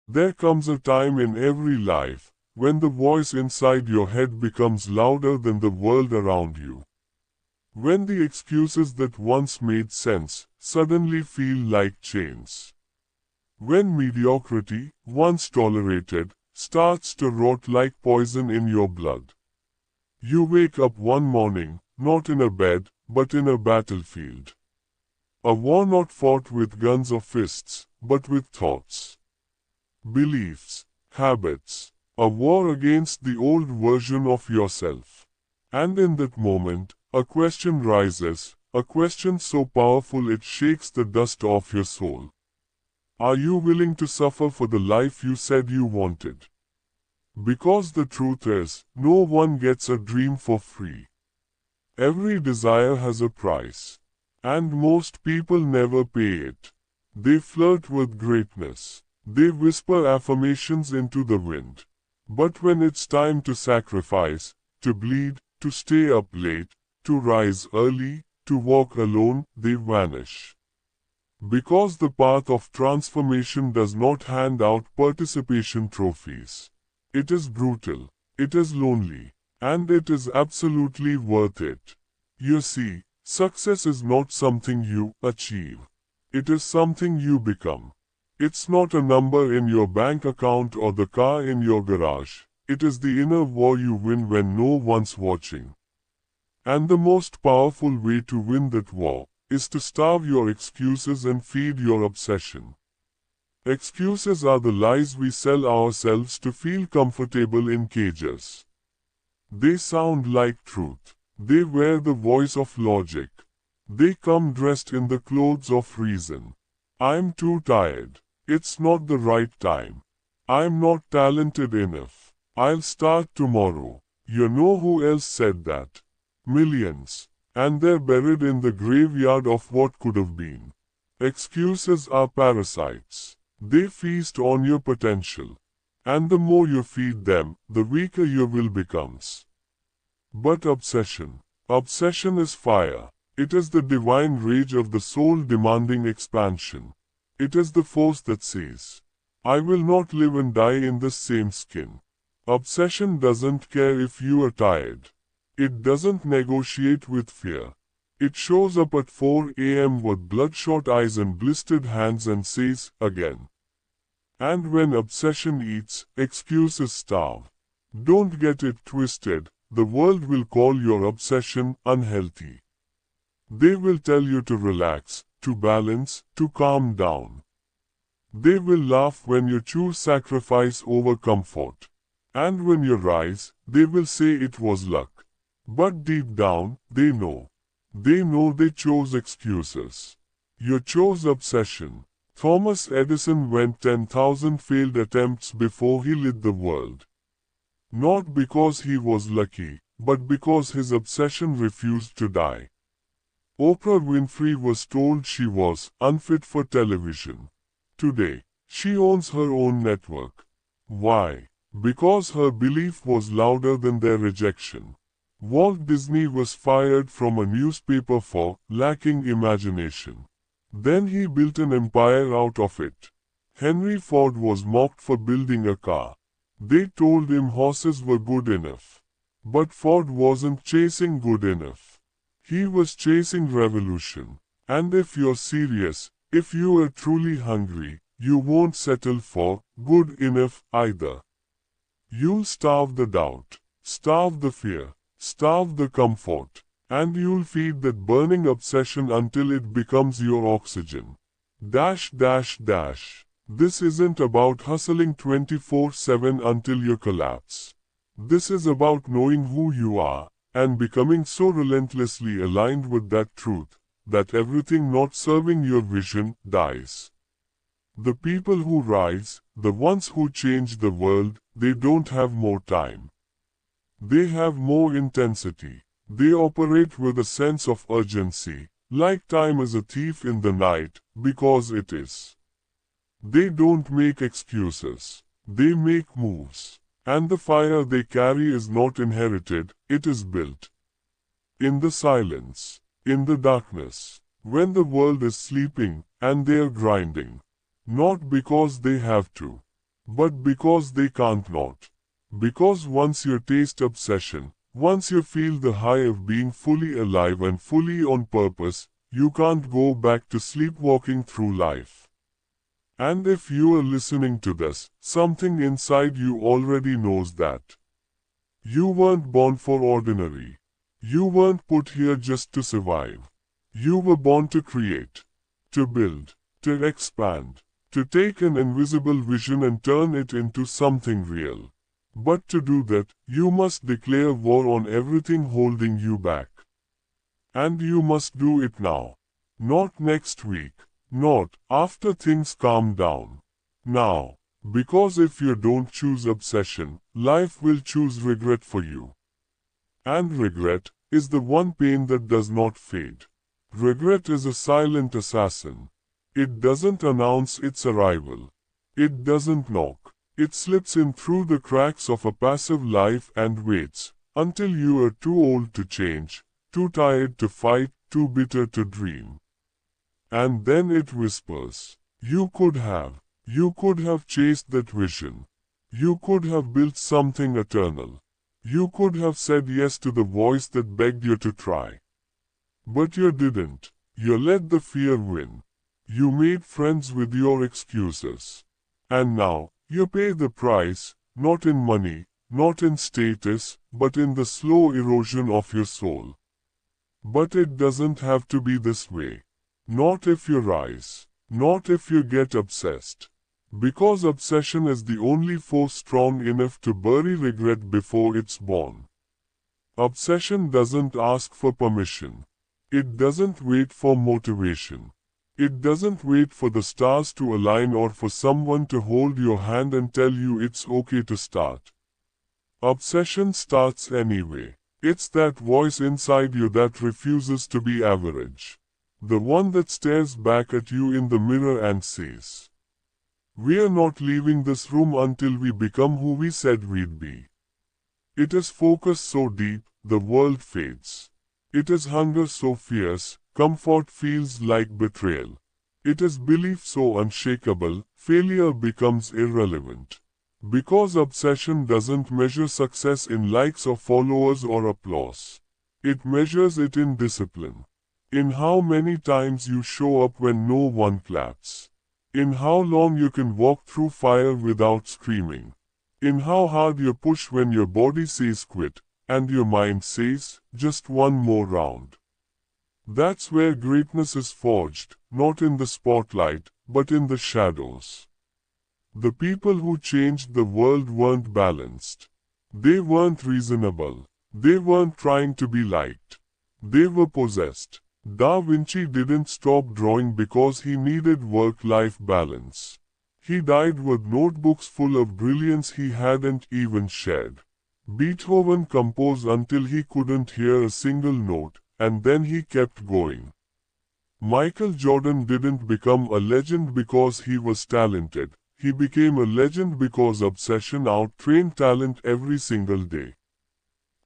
There comes a time in every life when the voice inside your head becomes louder than the world around you. When the excuses that once made sense suddenly feel like chains. When mediocrity, once tolerated, starts to rot like poison in your blood. You wake up one morning, not in a bed, but in a battlefield. A war not fought with guns or fists, but with thoughts, beliefs, habits. A war against the old version of yourself. And in that moment, a question rises, a question so powerful it shakes the dust off your soul. Are you willing to suffer for the life you said you wanted? Because the truth is, no one gets a dream for free. Every desire has a price. And most people never pay it. They flirt with greatness. They whisper affirmations into the wind. But when it's time to sacrifice, to bleed, to stay up late, to rise early, to walk alone, they vanish. Because the path of transformation does not hand out participation trophies. It is brutal, it is lonely, and it is absolutely worth it. You see, success is not something you achieve. It is something you become. It's not a number in your bank account or the car in your garage. It is the inner war you win when no one's watching. And the most powerful way to win that war is to starve your excuses and feed your obsession. Excuses are the lies we sell ourselves to feel comfortable in cages. They sound like truth. They wear the voice of logic. They come dressed in the clothes of reason. I'm too tired. It's not the right time. I'm not talented enough. I'll start tomorrow. You know who else said that? Millions. And they're buried in the graveyard of what could have been. Excuses are parasites. They feast on your potential. And the more you feed them, the weaker your will becomes. But obsession. Obsession is fire. It is the divine rage of the soul demanding expansion. It is the force that says, I will not live and die in the same skin. Obsession doesn't care if you are tired. It doesn't negotiate with fear. It shows up at 4 a.m. with bloodshot eyes and blistered hands and says, again. And when obsession eats, excuses starve. Don't get it twisted, the world will call your obsession unhealthy. They will tell you to relax, to balance, to calm down. They will laugh when you choose sacrifice over comfort. And when you rise, they will say it was luck. But deep down, they know. They know they chose excuses. You chose obsession. Thomas Edison went 10,000 failed attempts before he lit the world. Not because he was lucky, but because his obsession refused to die. Oprah Winfrey was told she was unfit for television. Today, she owns her own network. Why? Because her belief was louder than their rejection. Walt Disney was fired from a newspaper for lacking imagination. Then he built an empire out of it. Henry Ford was mocked for building a car. They told him horses were good enough. But Ford wasn't chasing good enough. He was chasing revolution. And if you're serious, if you are truly hungry, you won't settle for good enough either. You'll starve the doubt, starve the fear, starve the comfort, and you'll feed that burning obsession until it becomes your oxygen. Dash dash dash. This isn't about hustling 24/7 until you collapse. This is about knowing who you are, and becoming so relentlessly aligned with that truth, that everything not serving your vision dies. The people who rise, the ones who change the world, they don't have more time. They have more intensity. They operate with a sense of urgency, like time is a thief in the night, because it is. They don't make excuses. They make moves. And the fire they carry is not inherited, it is built. In the silence, in the darkness, when the world is sleeping, and they're grinding. Not because they have to, but because they can't not. Because once you taste obsession, once you feel the high of being fully alive and fully on purpose, you can't go back to sleepwalking through life. And if you are listening to this, something inside you already knows that. You weren't born for ordinary. You weren't put here just to survive. You were born to create, to build, to expand, to take an invisible vision and turn it into something real. But to do that, you must declare war on everything holding you back. And you must do it now. Not next week. Not after things calm down. Now. Because if you don't choose obsession, life will choose regret for you. And regret is the one pain that does not fade. Regret is a silent assassin. It doesn't announce its arrival. It doesn't knock. It slips in through the cracks of a passive life and waits until you are too old to change, too tired to fight, too bitter to dream. And then it whispers, you could have chased that vision. You could have built something eternal. You could have said yes to the voice that begged you to try. But you didn't. You let the fear win. You made friends with your excuses. And now, you pay the price, not in money, not in status, but in the slow erosion of your soul. But it doesn't have to be this way. Not if you rise. Not if you get obsessed. Because obsession is the only force strong enough to bury regret before it's born. Obsession doesn't ask for permission. It doesn't wait for motivation. It doesn't wait for the stars to align or for someone to hold your hand and tell you it's okay to start. Obsession starts anyway. It's that voice inside you that refuses to be average. The one that stares back at you in the mirror and says, we're not leaving this room until we become who we said we'd be. It is focus so deep, the world fades. It is hunger so fierce, comfort feels like betrayal. It is belief so unshakable, failure becomes irrelevant. Because obsession doesn't measure success in likes or followers or applause. It measures it in discipline. In how many times you show up when no one claps. In how long you can walk through fire without screaming. In how hard you push when your body says quit, and your mind says, just one more round. That's where greatness is forged, not in the spotlight, but in the shadows. The people who changed the world weren't balanced. They weren't reasonable. They weren't trying to be liked. They were possessed. Da Vinci didn't stop drawing because he needed work-life balance. He died with notebooks full of brilliance he hadn't even shared. Beethoven composed until he couldn't hear a single note, and then he kept going. Michael Jordan didn't become a legend because he was talented. He became a legend because obsession outtrained talent every single day.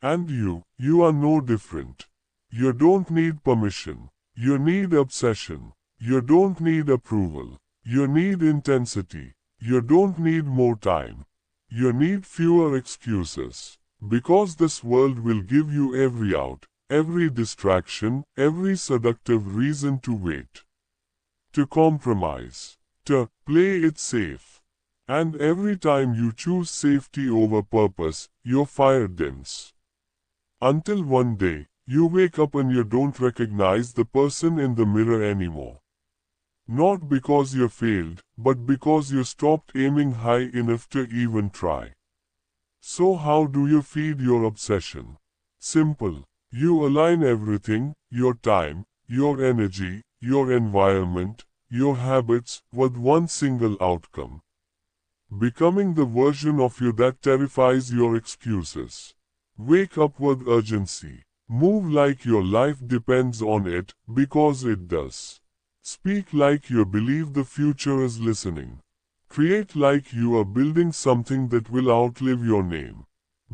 And you are no different. You don't need permission. You need obsession. You don't need approval. You need intensity. You don't need more time. You need fewer excuses. Because this world will give you every out, every distraction, every seductive reason to wait. To compromise. To play it safe. And every time you choose safety over purpose, your fire dims. Until one day, you wake up and you don't recognize the person in the mirror anymore. Not because you failed, but because you stopped aiming high enough to even try. So how do you feed your obsession? Simple. You align everything, your time, your energy, your environment, your habits, with one single outcome. Becoming the version of you that terrifies your excuses. Wake up with urgency. Move like your life depends on it, because it does. Speak like you believe the future is listening. Create like you are building something that will outlive your name.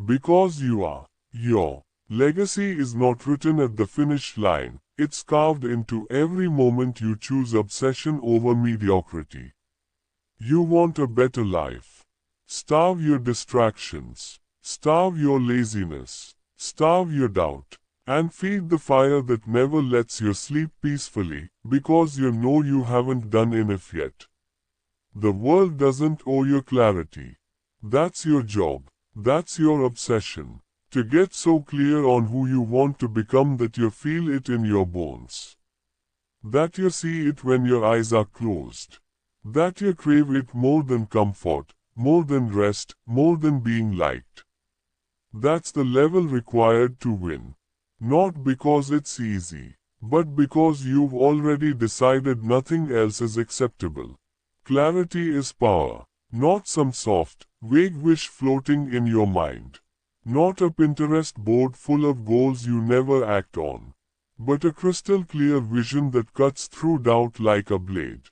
Because you are. Your legacy is not written at the finish line, it's carved into every moment you choose obsession over mediocrity. You want a better life. Starve your distractions. Starve your laziness. Starve your doubt. And feed the fire that never lets you sleep peacefully, because you know you haven't done enough yet. The world doesn't owe you clarity. That's your job. That's your obsession. To get so clear on who you want to become that you feel it in your bones. That you see it when your eyes are closed. That you crave it more than comfort, more than rest, more than being liked. That's the level required to win. Not because it's easy, but because you've already decided nothing else is acceptable. Clarity is power, not some soft, vague wish floating in your mind. Not a Pinterest board full of goals you never act on, but a crystal clear vision that cuts through doubt like a blade.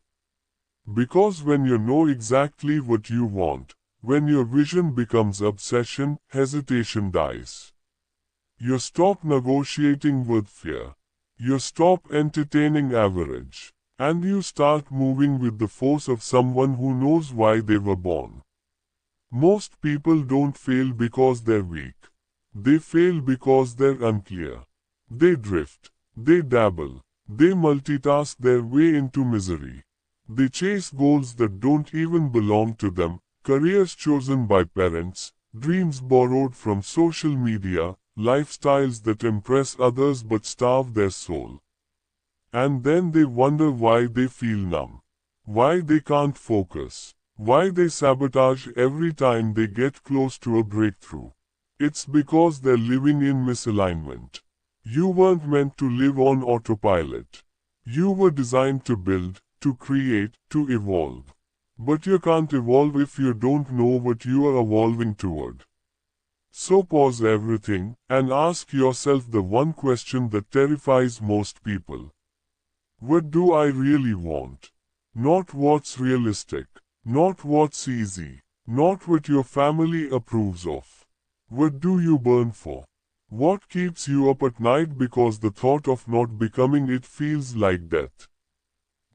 Because when you know exactly what you want, when your vision becomes obsession, hesitation dies. You stop negotiating with fear. You stop entertaining average. And you start moving with the force of someone who knows why they were born. Most people don't fail because they're weak. They fail because they're unclear. They drift. They dabble. They multitask their way into misery. They chase goals that don't even belong to them, careers chosen by parents, dreams borrowed from social media, lifestyles that impress others but starve their soul. And then they wonder why they feel numb, why they can't focus, why they sabotage every time they get close to a breakthrough. It's because they're living in misalignment. You weren't meant to live on autopilot. You were designed to build, to create, to evolve. But you can't evolve if you don't know what you are evolving toward. So pause everything and ask yourself the one question that terrifies most people. What do I really want? Not what's realistic, not what's easy, not what your family approves of. What do you burn for? What keeps you up at night because the thought of not becoming it feels like death?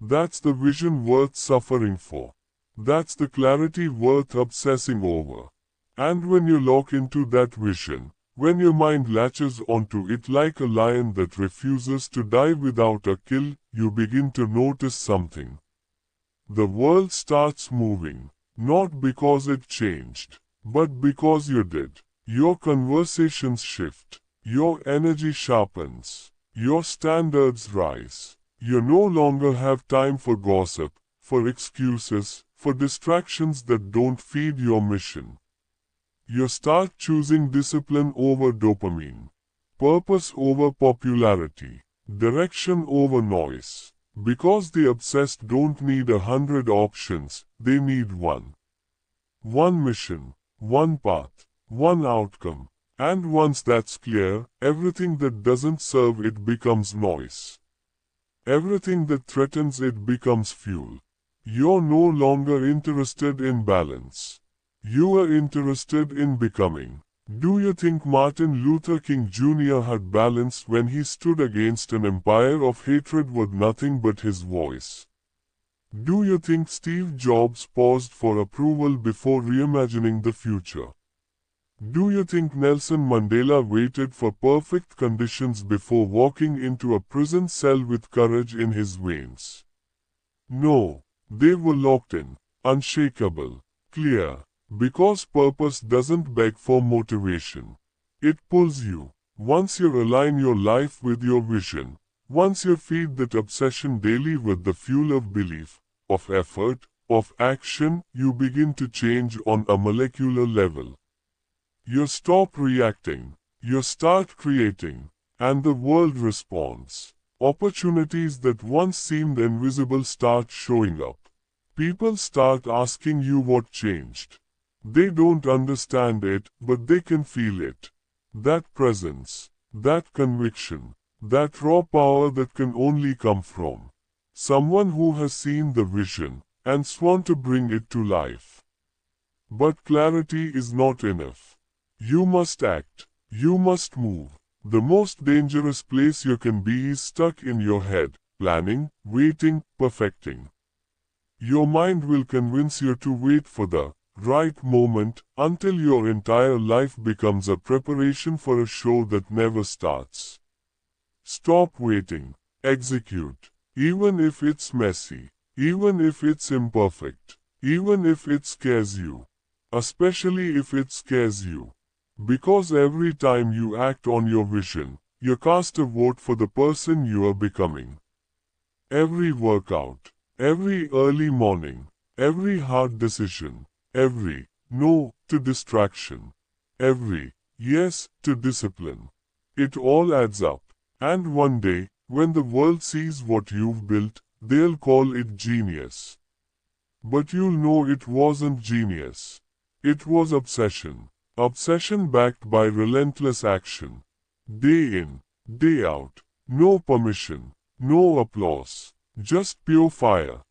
That's the vision worth suffering for. That's the clarity worth obsessing over. And when you lock into that vision, when your mind latches onto it like a lion that refuses to die without a kill, you begin to notice something. The world starts moving, not because it changed, but because you did. Your conversations shift, your energy sharpens, your standards rise. You no longer have time for gossip, for excuses, for distractions that don't feed your mission. You start choosing discipline over dopamine, purpose over popularity, direction over noise. Because the obsessed don't need 100 options, they need one. One mission, one path, one outcome. And once that's clear, everything that doesn't serve it becomes noise. Everything that threatens it becomes fuel. You're no longer interested in balance. You are interested in becoming. Do you think Martin Luther King Jr. had balance when he stood against an empire of hatred with nothing but his voice? Do you think Steve Jobs paused for approval before reimagining the future? Do you think Nelson Mandela waited for perfect conditions before walking into a prison cell with courage in his veins? No, they were locked in, unshakable, clear. Because purpose doesn't beg for motivation. It pulls you. Once you align your life with your vision, once you feed that obsession daily with the fuel of belief, of effort, of action, you begin to change on a molecular level. You stop reacting. You start creating. And the world responds. Opportunities that once seemed invisible start showing up. People start asking you what changed. They don't understand it, but they can feel it. That presence, that conviction, that raw power that can only come from someone who has seen the vision and sworn to bring it to life. But clarity is not enough. You must act. You must move. The most dangerous place you can be is stuck in your head, planning, waiting, perfecting. Your mind will convince you to wait for the right moment, until your entire life becomes a preparation for a show that never starts. Stop waiting. Execute. Even if it's messy. Even if it's imperfect. Even if it scares you. Especially if it scares you. Because every time you act on your vision, you cast a vote for the person you are becoming. Every workout, every early morning, every hard decision, every no to distraction, every yes to discipline. It all adds up. And one day, when the world sees what you've built, they'll call it genius. But you'll know it wasn't genius. It was obsession. Obsession backed by relentless action. Day in, day out. No permission. No applause. Just pure fire.